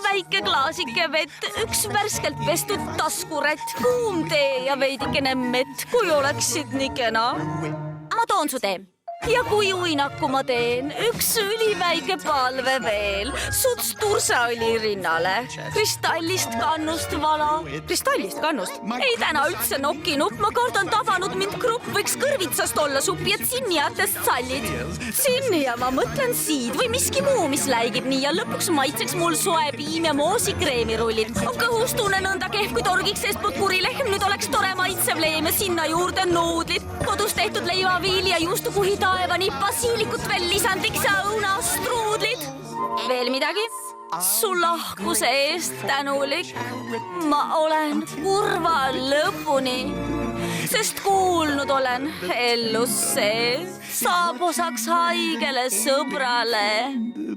väike klaasike vett, üks värskelt pestud taskurätt, kuum tee ja veidikene mett, kui oleksid nii kena. Ma toon su tee. Ja kui uinaku ma teen, üks üliväike palve veel. Suts tursaõli rinnale. Kristallist kannust vala. Kristallist kannust? Ei täna üldse nokkinud. Ma kardan tabanud mind grupp võiks kõrvitsast olla supi, et sinniatest sallid. Sinnia ma mõtlen siid või miski muu, mis läigib nii ja lõpuks maitseks mul soe piim ja moosikreemirullid. On kõhus tunne nõnda kehv, kui torgiks eestpoolt kurilehm. Nüüd oleks tore maitsev leem ja sinna juurde nuudlid. Kodus tehtud leivaviili ja juustukuhi taevani basiilikut veel lisandiks ja õunastruudlid. Veel midagi? Su lahkuse eest tänulik. Ma olen kurva lõpuni, sest kuulnud olen Hellus see saab osaks haigele sõbrale.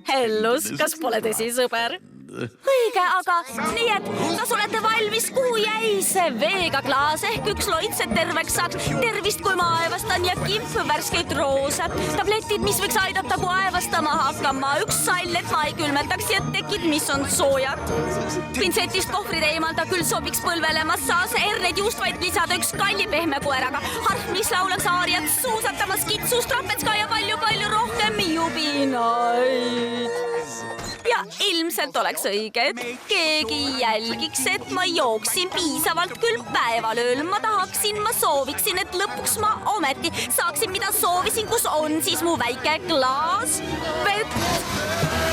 Hellus, kas pole tõsi sõber? Õige, aga nii, et kas olete valmis, kuhu jäi see veega klaas ehk üks loitset terveks saaks? Tervist, kui ma aevastan ja kimp värskeid roose. Tabletid, mis võiks aidata, kui aevastama hakkama. Üks sall, et ma ei külmetaks ja tekid, mis on soojad. Pintsetist kohvrid eemalda küll sobiks põlvele massaas. Herneid juust vaid lisada üks kalli pehme koeraga. Harf, mis laulaks aariat, suusatamas kitsus, trapetska ja palju rohkem jubinaid. Ja ilmselt oleks õige, et keegi jälgiks, et ma jooksin piisavalt küll päevalööl. Ma sooviksin, et lõpuks ma ometi saaksin, mida soovisin, kus on siis mu väike klaas vett.